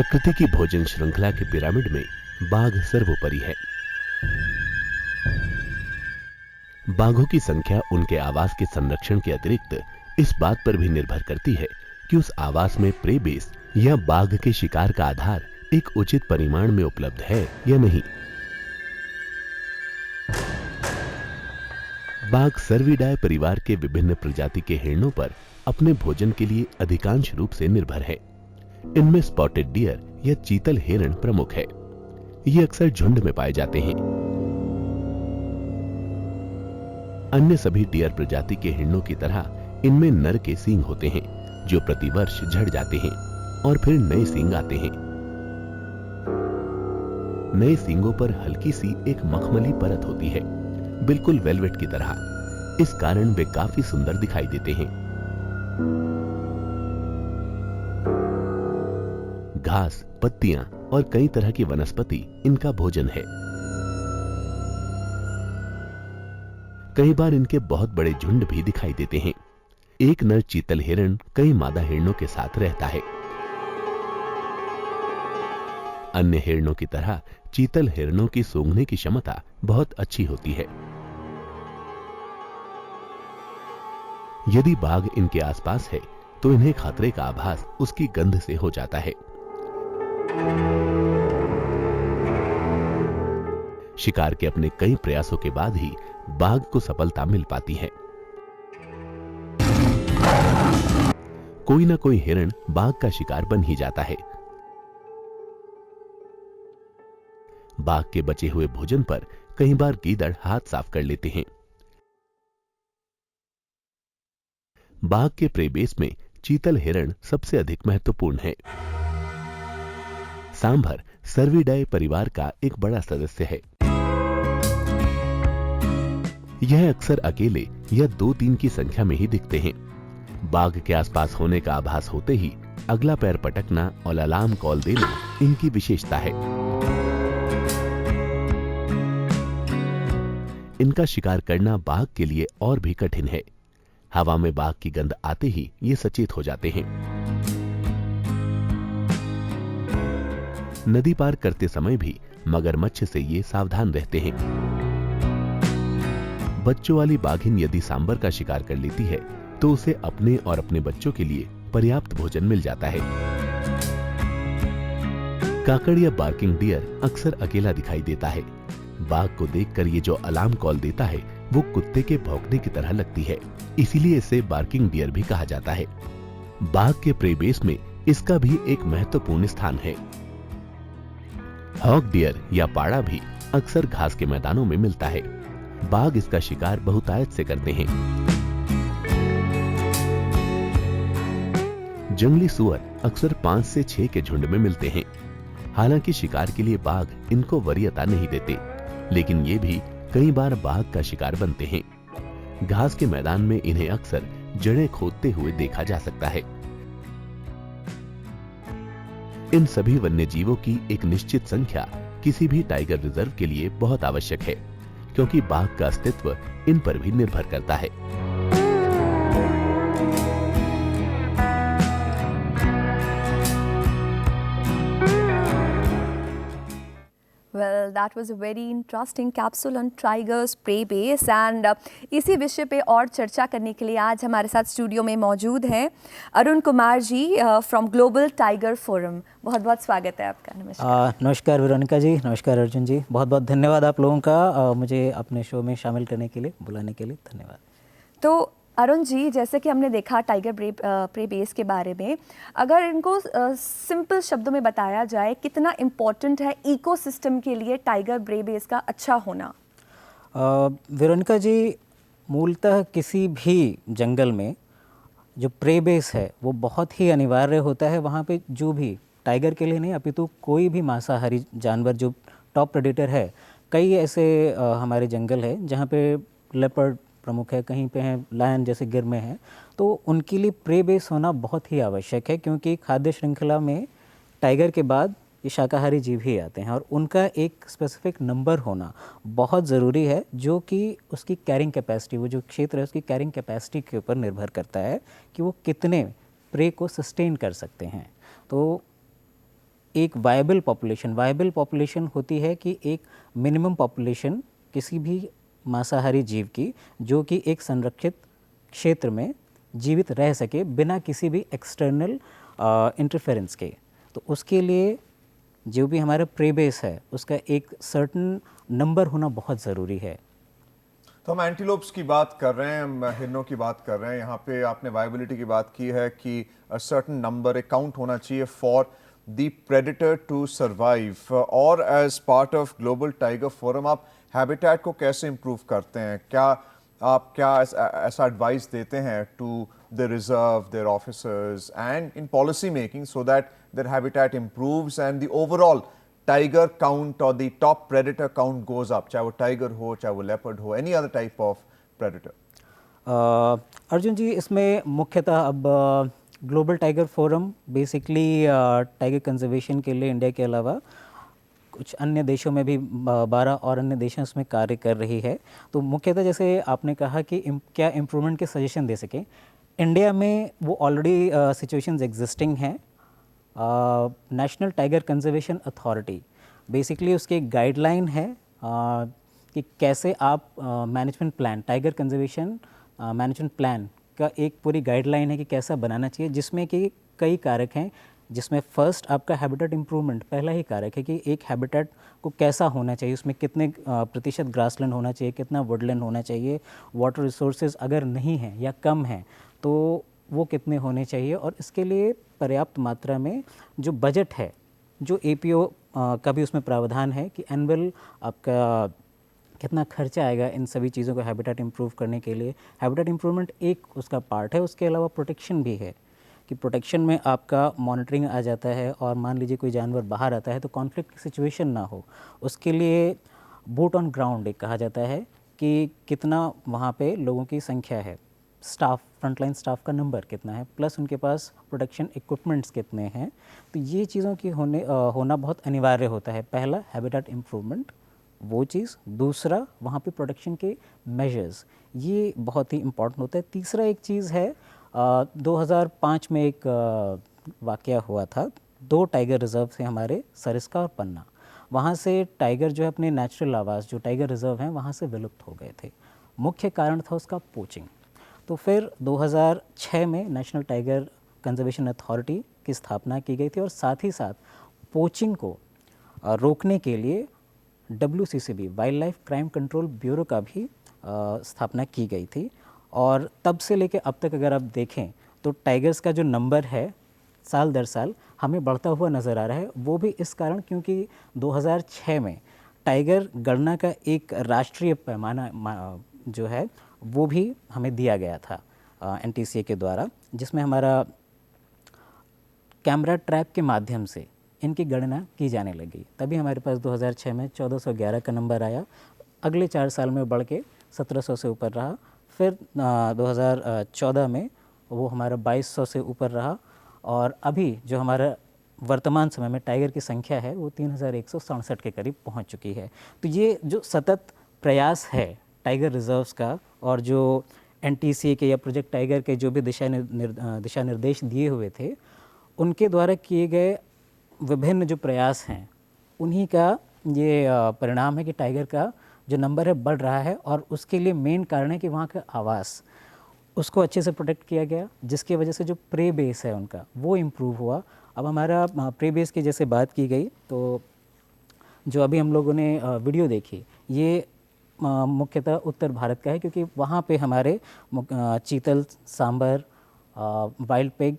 प्रकृति की भोजन श्रृंखला के पिरामिड में बाघ सर्वोपरि है। बाघों की संख्या उनके आवास के संरक्षण के अतिरिक्त इस बात पर भी निर्भर करती है कि उस आवास में प्रे बेस या बाघ के शिकार का आधार एक उचित परिमाण में उपलब्ध है या नहीं। बाघ सर्विडाए परिवार के विभिन्न प्रजाति के हिरणों पर अपने भोजन के लिए अधिकांश रूप से निर्भर है। इनमें स्पॉटेड डियर या चीतल हिरण प्रमुख है। ये अक्सर झुंड में पाए जाते हैं। अन्य सभी डियर प्रजाति के हिरणों की तरह इनमें नर के सींग होते हैं जो प्रतिवर्ष झड़ जाते हैं और फिर नए सींग आते हैं। नए सींगों पर हल्की सी एक मखमली परत होती है, बिल्कुल वेलवेट की तरह। इस कारण वे काफी सुंदर दिखाई देते हैं। घास, पत्तियां और कई तरह की वनस्पति इनका भोजन है। कई बार इनके बहुत बड़े झुंड भी दिखाई देते हैं। एक नर चीतल हिरण कई मादा हिरणों के साथ रहता है। अन्य हिरणों की तरह चीतल हिरणों की सूंघने की क्षमता बहुत अच्छी होती है। यदि बाघ इनके आसपास है तो इन्हें खतरे का आभास उसकी गंध से हो जाता है। शिकार के अपने कई प्रयासों के बाद ही बाघ को सफलता मिल पाती है। कोई ना कोई हिरण बाघ का शिकार बन ही जाता है। बाघ के बचे हुए भोजन पर कई बार गीदड़ हाथ साफ कर लेते हैं। बाघ के प्रेबेस में चीतल हिरण सबसे अधिक महत्वपूर्ण है। सांभर सर्विडाए परिवार का एक बड़ा सदस्य है। यह अक्सर अकेले या 2-3 की संख्या में ही दिखते हैं। बाघ के आसपास होने का आभास होते ही अगला पैर पटकना और अलार्म कॉल देना इनकी विशेषता है। इनका शिकार करना बाघ के लिए और भी कठिन है। हवा में बाघ की गंध आते ही ये सचेत हो जाते हैं। नदी पार करते समय भी मगरमच्छ से ये सावधान रहते हैं। बच्चों वाली बाघिन यदि सांबर का शिकार कर लेती है तो उसे अपने और अपने बच्चों के लिए पर्याप्त भोजन मिल जाता है। काकड़ या बार्किंग डियर अक्सर अकेला दिखाई देता है। बाघ को देखकर ये जो अलार्म कॉल देता है वो कुत्ते के भौंकने की तरह लगती है, इसीलिए इसे बार्किंग डियर भी कहा जाता है। बाघ के प्रेबेस में इसका भी एक महत्वपूर्ण स्थान है। हॉग डियर या पाड़ा भी अक्सर घास के मैदानों में मिलता है। बाघ इसका शिकार बहुतायत से करते हैं। जंगली सुअर अक्सर 5 से 6 के झुंड में मिलते हैं। हालांकि शिकार के लिए बाघ इनको वरीयता नहीं देते, लेकिन ये भी कई बार बाघ का शिकार बनते हैं। घास के मैदान में इन्हें अक्सर जड़ें खोदते हुए देखा जा सकता है। इन सभी वन्य जीवों की एक निश्चित संख्या किसी भी टाइगर रिजर्व के लिए बहुत आवश्यक है, क्योंकि बाघ का अस्तित्व इन पर भी निर्भर करता है। Well, that was a very interesting capsule on Tiger's prey base and इसी विषय पे और चर्चा करने के लिए आज हमारे साथ स्टूडियो में मौजूद हैं Arun Kumar ji from global tiger forum. बहुत बहुत स्वागत है आपका। नमस्कार। नमस्कार वेरोनिका जी, नमस्कार अर्जुन जी, बहुत बहुत धन्यवाद आप लोगों का मुझे अपने शो में शामिल करने के लिए, बुलाने के लिए धन्यवाद। तो अरुण जी, जैसे कि हमने देखा टाइगर प्रे बेस के बारे में, अगर इनको सिंपल शब्दों में बताया जाए कितना इम्पोर्टेंट है इकोसिस्टम के लिए टाइगर प्रे बेस का अच्छा होना? वेरोनिका जी, मूलतः किसी भी जंगल में जो प्रे बेस है वो बहुत ही अनिवार्य होता है। वहाँ पे जो भी टाइगर के लिए नहीं अपितु कोई भी मांसाहारी जानवर जो टॉप प्रेडेटर है, कई ऐसे हमारे जंगल है जहाँ पे लेपर्ड प्रमुख है, कहीं पे हैं लायन जैसे गिर में है, तो उनके लिए प्रे बेस होना बहुत ही आवश्यक है, क्योंकि खाद्य श्रृंखला में टाइगर के बाद ये शाकाहारी जीव ही आते हैं और उनका एक स्पेसिफिक नंबर होना बहुत ज़रूरी है, जो कि उसकी कैरिंग कैपेसिटी, वो जो क्षेत्र है उसकी कैरिंग कैपेसिटी के ऊपर निर्भर करता है कि वो कितने प्रे को सस्टेन कर सकते हैं। तो एक वायबल पॉपुलेशन होती है कि एक मिनिमम पॉपुलेशन किसी भी मांसाहारी जीव की जो कि एक संरक्षित क्षेत्र में जीवित रह सके बिना किसी भी एक्सटर्नल इंटरफेरेंस के। तो उसके लिए जो भी हमारा प्रे बेस है उसका एक सर्टन नंबर होना बहुत ज़रूरी है। तो हम एंटीलोप्स की बात कर रहे हैं, हम हिरनों की बात कर रहे हैं। यहाँ पे आपने वायबिलिटी की बात की है कि सर्टन नंबर, एक काउंट होना चाहिए for the predator to survive. और as part of global tiger forum आप हैबिटेट को कैसे इम्प्रूव करते हैं? आप क्या ऐसा एडवाइस देते हैं to the reserve, their officers and in policy making so that their habitat improves and the overall tiger count और the top predator count goes up, चाहे वो टाइगर हो, चाहे वो लेपर्ड हो, any other type of predator? Arjun ji, इसमें मुख्यतः अब global tiger forum basically tiger conservation के लिए इंडिया के अलावा कुछ अन्य देशों में भी 12 और अन्य देशों इसमें कार्य कर रही है। तो मुख्यतः जैसे आपने कहा कि क्या इम्प्रूवमेंट के सजेशन दे सकें, इंडिया में वो ऑलरेडी सिचुएशंस एग्जिस्टिंग हैं। National tiger conservation authority basically उसकी एक गाइडलाइन है कि कैसे आप management plan, tiger conservation management plan का एक पूरी गाइडलाइन है कि कैसा बनाना चाहिए, जिसमें कि कई कारक हैं। जिसमें फर्स्ट आपका हैबिटेट इम्प्रूवमेंट पहला ही कारक है कि एक हैबिटेट को कैसा होना चाहिए, उसमें कितने प्रतिशत ग्रासलैंड होना चाहिए, कितना वुडलैंड होना चाहिए, वाटर रिसोर्सेज अगर नहीं हैं या कम हैं तो वो कितने होने चाहिए, और इसके लिए पर्याप्त मात्रा में जो बजट है, जो APO का भी उसमें प्रावधान है कि एनुअल आपका कितना खर्चा आएगा इन सभी चीज़ों को हैबिटेट इम्प्रूव करने के लिए। हैबिटेट इम्प्रूवमेंट एक उसका पार्ट है। उसके अलावा प्रोटेक्शन भी है कि प्रोटेक्शन में आपका मॉनिटरिंग आ जाता है, और मान लीजिए कोई जानवर बाहर आता है तो कॉन्फ्लिक्ट की सिचुएशन ना हो, उसके लिए बूट ऑन ग्राउंड एक कहा जाता है कि कितना वहाँ पे लोगों की संख्या है, स्टाफ, फ्रंटलाइन स्टाफ का नंबर कितना है, प्लस उनके पास प्रोटेक्शन इक्विपमेंट्स कितने हैं। तो ये चीज़ों की होना बहुत अनिवार्य होता है। पहला हैबिटेट इम्प्रूवमेंट वो चीज़, दूसरा वहाँ पे प्रोटेक्शन के मेजर्स, ये बहुत ही इम्पॉर्टेंट होता है। तीसरा एक चीज़ है 2005 में एक वाक़या हुआ था, 2 टाइगर रिज़र्व थे हमारे, सरिस्का और पन्ना। वहाँ से टाइगर जो है अपने नेचुरल आवास जो टाइगर रिज़र्व हैं वहाँ से विलुप्त हो गए थे। मुख्य कारण था उसका पोचिंग। तो फिर 2006 में नेशनल टाइगर कंजर्वेशन अथॉरिटी की स्थापना की गई थी, और साथ ही साथ पोचिंग को रोकने के लिए WCCB, wild life crime control bureau का भी स्थापना की गई थी। और तब से लेकर अब तक अगर आप देखें तो टाइगर्स का जो नंबर है साल दर साल हमें बढ़ता हुआ नज़र आ रहा है। वो भी इस कारण क्योंकि 2006 में टाइगर गणना का एक राष्ट्रीय पैमाना जो है वो भी हमें दिया गया था NTCA के द्वारा, जिसमें हमारा कैमरा ट्रैप के माध्यम से इनकी गणना की जाने लगी। तभी हमारे पास 2006 में 1411 का नंबर आया। अगले 4 साल में बढ़ के 1700 से ऊपर रहा। फिर 2014 में वो हमारा 2200 से ऊपर रहा, और अभी जो हमारा वर्तमान समय में टाइगर की संख्या है वो 3167 के करीब पहुंच चुकी है। तो ये जो सतत प्रयास है टाइगर रिजर्व्स का, और जो NTCA के या प्रोजेक्ट टाइगर के जो भी दिशा निर्देश दिए हुए थे, उनके द्वारा किए गए विभिन्न जो प्रयास हैं उन्हीं का ये परिणाम है कि टाइगर का जो नंबर है बढ़ रहा है। और उसके लिए मेन कारण है कि वहाँ का आवास, उसको अच्छे से प्रोटेक्ट किया गया, जिसकी वजह से जो प्रे बेस है उनका वो इम्प्रूव हुआ। अब हमारा प्रे बेस की जैसे बात की गई, तो जो अभी हम लोगों ने वीडियो देखी ये मुख्यतः उत्तर भारत का है, क्योंकि वहाँ पे हमारे चीतल, सांबर, वाइल्ड पिग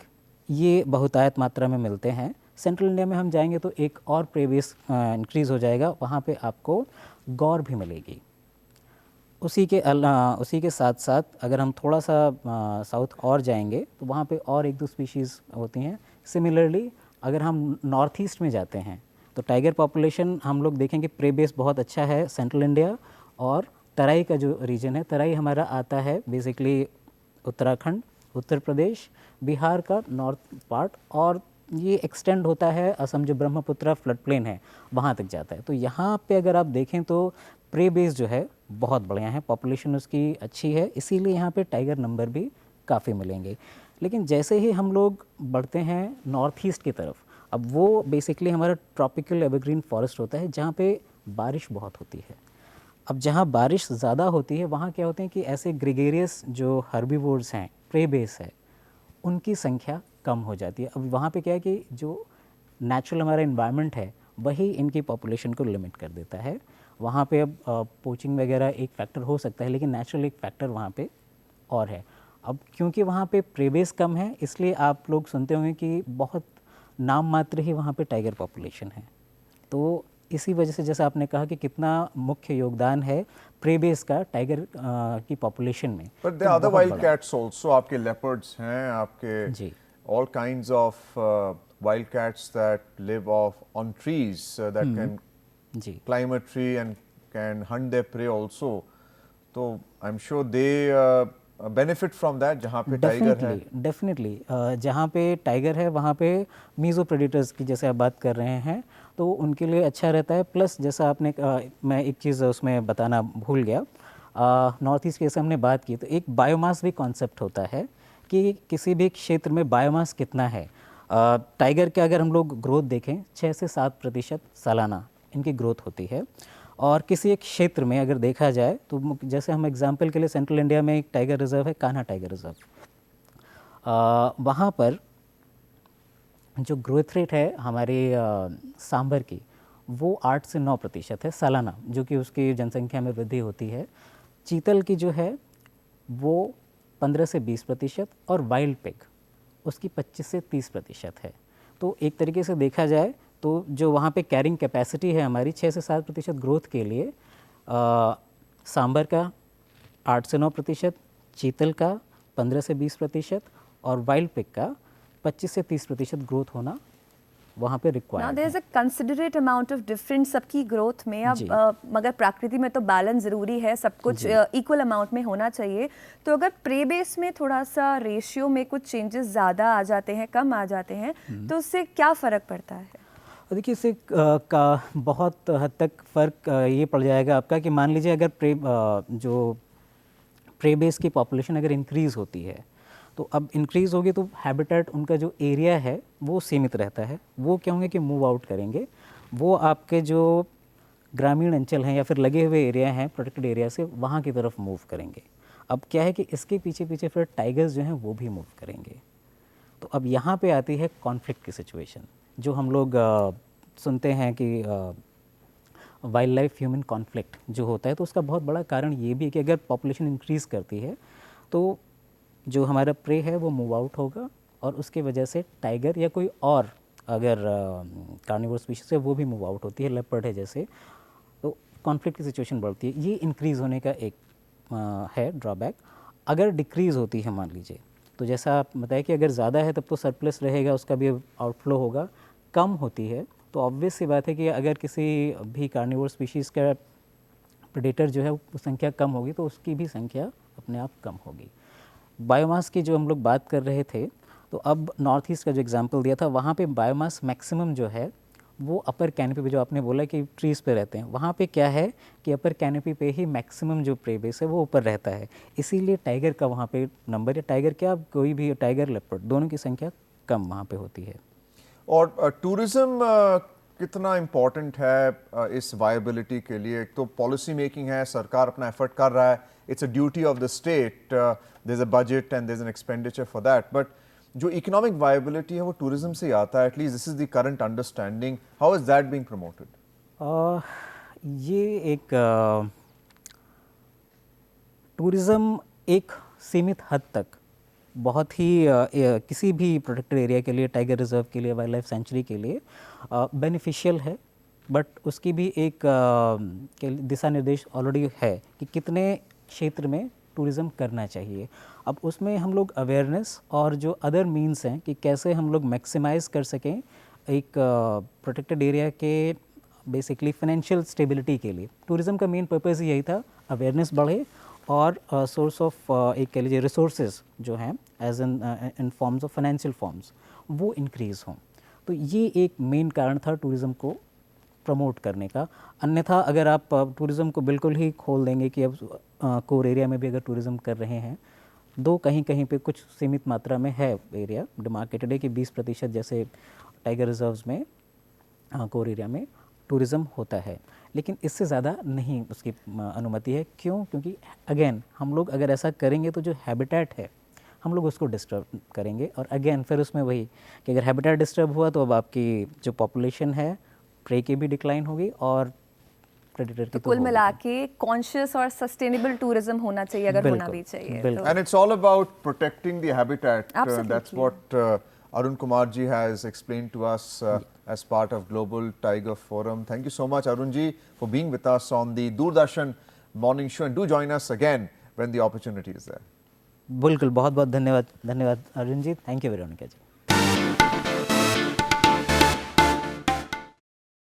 ये बहुतायत मात्रा में मिलते हैं। सेंट्रल इंडिया में हम जाएंगे तो एक और प्रे बेस इंक्रीज़ हो जाएगा, वहाँ पे आपको गौर भी मिलेगी। उसी के साथ साथ अगर हम थोड़ा सा साउथ और जाएंगे तो वहाँ पे और 1-2 स्पीशीज़ होती हैं। सिमिलरली अगर हम नॉर्थ ईस्ट में जाते हैं तो टाइगर पॉपुलेशन हम लोग देखेंगे प्रे बेस बहुत अच्छा है सेंट्रल इंडिया, और तराई का जो रीजन है, तराई हमारा आता है बेसिकली उत्तराखंड, उत्तर प्रदेश, बिहार का नॉर्थ पार्ट, और ये एक्सटेंड होता है असम जो ब्रह्मपुत्रा फ्लड प्लेन है वहाँ तक जाता है। तो यहाँ पे अगर आप देखें तो प्रे बेस जो है बहुत बढ़िया है, पॉपुलेशन उसकी अच्छी है, इसीलिए यहाँ पे टाइगर नंबर भी काफ़ी मिलेंगे। लेकिन जैसे ही हम लोग बढ़ते हैं नॉर्थ ईस्ट की तरफ, अब वो बेसिकली हमारा ट्रॉपिकल एवरग्रीन फॉरेस्ट होता है जहाँ पे बारिश बहुत होती है। अब जहाँ बारिश ज़्यादा होती है वहाँ क्या होते हैं कि ऐसे ग्रेगेरियस जो हर्बीवोर्स हैं, प्रे बेस है, उनकी संख्या कम हो जाती है। अब वहाँ पे क्या है कि जो नेचुरल हमारा इन्वायरमेंट है वही इनकी पॉपुलेशन को लिमिट कर देता है। वहाँ पे अब पोचिंग वगैरह एक फैक्टर हो सकता है, लेकिन नेचुरल एक फैक्टर वहाँ पे और है। अब क्योंकि वहाँ पे प्रेबेस कम है, इसलिए आप लोग सुनते होंगे कि बहुत नाम मात्र ही वहाँ पे टाइगर पॉपुलेशन है। तो इसी वजह से जैसा आपने कहा कि कितना मुख्य योगदान है प्रेबेस का टाइगर की पॉपुलेशन में। But there are other wild cats also, आपके लेपर्ड्स हैं, आपके जी, all kinds of wild cats that live off on trees that can ji, climb a tree and can hunt their prey also. So I'm sure they benefit from that. जहाँ पे tiger है, definitely जहाँ पे tiger है वहाँ पे meso predators की जैसे आप बात कर रहे हैं तो उनके लिए अच्छा रहता है। प्लस जैसा आपने मैं एक चीज़ उसमें बताना भूल गया, नॉर्थ ईस्ट की जैसे हमने बात की तो एक बायोमास भी कॉन्सेप्ट होता है कि किसी भी क्षेत्र में बायोमास कितना है। टाइगर के अगर हम लोग ग्रोथ देखें 6 से 7% सालाना इनकी ग्रोथ होती है। और किसी एक क्षेत्र में अगर देखा जाए तो जैसे हम एग्जांपल के लिए सेंट्रल इंडिया में एक टाइगर रिजर्व है, कान्हा टाइगर रिजर्व, वहाँ पर जो ग्रोथ रेट है हमारे सांबर की वो 8 से 9% है सालाना, जो कि उसकी जनसंख्या में वृद्धि होती है। चीतल की जो है वो 15 से 20% और वाइल्ड पिग उसकी 25 से 30% है। तो एक तरीके से देखा जाए तो जो वहाँ पे कैरिंग कैपेसिटी है हमारी 6 से 7% ग्रोथ के लिए, सांबर का 8 से 9%, चीतल का 15 से 20% और वाइल्ड पिग का 25 से 30% ग्रोथ होना वहाँ पे Now रिक्वायर्ड there's है। a considerate amount of difference सबकी ग्रोथ में। जी। अब मगर प्रकृति में तो बैलेंस ज़रूरी है, सब कुछ इक्वल अमाउंट में होना चाहिए। तो अगर प्रे बेस में थोड़ा सा रेशियो में कुछ चेंजेस ज़्यादा आ जाते हैं, कम आ जाते हैं, तो उससे क्या फ़र्क पड़ता है? देखिए इससे का बहुत हद तक फ़र्क ये पड़ जाएगा आपका कि मान लीजिए अगर जो प्रे बेस की पॉपुलेशन अगर इंक्रीज़ होती है तो अब इंक्रीज़ होगी तो हैबिटेट उनका जो एरिया है वो सीमित रहता है। वो क्या होंगे कि मूव आउट करेंगे, वो आपके जो ग्रामीण अंचल हैं या फिर लगे हुए एरिया हैं प्रोटेक्टेड एरिया से वहाँ की तरफ मूव करेंगे। अब क्या है कि इसके पीछे पीछे फिर टाइगर्स जो हैं वो भी मूव करेंगे। तो अब यहाँ पे आती है कॉन्फ्लिक्ट की सिचुएशन, जो हम लोग सुनते हैं कि वाइल्ड लाइफ ह्यूमन कॉन्फ्लिक्ट जो होता है। तो उसका बहुत बड़ा कारण ये भी है कि अगर पॉपुलेशन इंक्रीज़ करती है तो जो हमारा प्रे है वो मूव आउट होगा और उसकी वजह से टाइगर या कोई और अगर कार्निवोर स्पीशीज है वो भी मूव आउट होती है, लेपर्ड है जैसे, तो कॉन्फ्लिक्ट की सिचुएशन बढ़ती है। ये इंक्रीज़ होने का एक है ड्रॉबैक। अगर डिक्रीज़ होती है मान लीजिए, तो जैसा आप बताया कि अगर ज़्यादा है तब तो सरप्लस रहेगा, उसका भी आउटफ्लो होगा। कम होती है तो ऑब्वियस सी बात है कि अगर किसी भी कार्निवोर स्पीशीज़ का प्रेडेटर जो है वो संख्या कम होगी तो उसकी भी संख्या अपने आप कम होगी। बायोमास की जो हम लोग बात कर रहे थे, तो अब नॉर्थ ईस्ट का जो एग्जांपल दिया था वहाँ पे बायोमास मैक्सिमम जो है वो अपर कैनोपी पे, जो आपने बोला कि ट्रीज़ पे रहते हैं, वहाँ पे क्या है कि अपर कैनोपी पे ही मैक्सिमम जो प्रे बेस है वो ऊपर रहता है। इसीलिए टाइगर का वहाँ पे नंबर, या टाइगर क्या कोई भी टाइगर लेपर्ड दोनों की संख्या कम वहाँ पे होती है। और टूरिज्म कितना इम्पोर्टेंट है इस वायबिलिटी के लिए? एक तो पॉलिसी मेकिंग है, सरकार अपना एफर्ट कर रहा है, it's a duty of the state, there is a budget and there is an expenditure for that, but जो इकोनॉमिक वायबिलिटी है वो टूरिज्म से ही आता है, at least this is the current understanding. How is that being promoted? ये एक tourism एक सीमित हद तक बहुत ही किसी भी प्रोटेक्टेड एरिया के लिए, टाइगर रिजर्व के लिए, वाइल्ड लाइफ सेंचुरी के लिए बेनिफिशियल है। बट उसकी भी एक दिशा निर्देश ऑलरेडी है कि कितने क्षेत्र में टूरिज़्म करना चाहिए। अब उसमें हम लोग अवेयरनेस और जो अदर मीन्स हैं कि कैसे हम लोग मैक्सिमाइज़ कर सकें एक प्रोटेक्टेड एरिया के बेसिकली फाइनेंशियल स्टेबिलिटी के लिए। टूरिज़्म का मेन पर्पज़ यही था, अवेयरनेस बढ़े और सोर्स ऑफ एक कह लीजिए रिसोर्सेज जो हैं as in forms of financial forms वो इंक्रीज़ हों। तो ये एक मेन कारण था टूरिज़्म को प्रमोट करने का। अन्यथा अगर आप टूरिज़्म को बिल्कुल ही खोल देंगे कि अब कोर एरिया में भी अगर टूरिज़्म कर रहे हैं, दो कहीं कहीं पे कुछ सीमित मात्रा में है एरिया डिमार्केटेड है कि 20% जैसे टाइगर रिजर्व्स में कोर एरिया में टूरिज़्म होता है, लेकिन इससे ज़्यादा नहीं उसकी अनुमति है। क्यों? क्योंकि अगेन हम लोग अगर ऐसा करेंगे तो जो हैबिटेट है हम लोग उसको डिस्टर्ब करेंगे, और अगेन फिर उसमें वही कि अगर हैबिटेट डिस्टर्ब हुआ तो अब आपकी जो पॉपुलेशन है प्रे की भी डिक्लाइन होगी और प्रेडेटर की तो कुल मिला के कॉन्शियस और सस्टेनेबल टूरिज्म होना चाहिए, अगर होना भी चाहिए तो। And it's all about protecting the habitat. Absolutely. That's what Arun Kumar ji has explained to us as part of Global Tiger Forum. Thank you so much, Arun ji, for being with us on the Doordarshan Morning Show, and do join us again when the opportunity is there. बिल्कुल, बहुत बहुत धन्यवाद Arun ji. Thank you Veronica ji.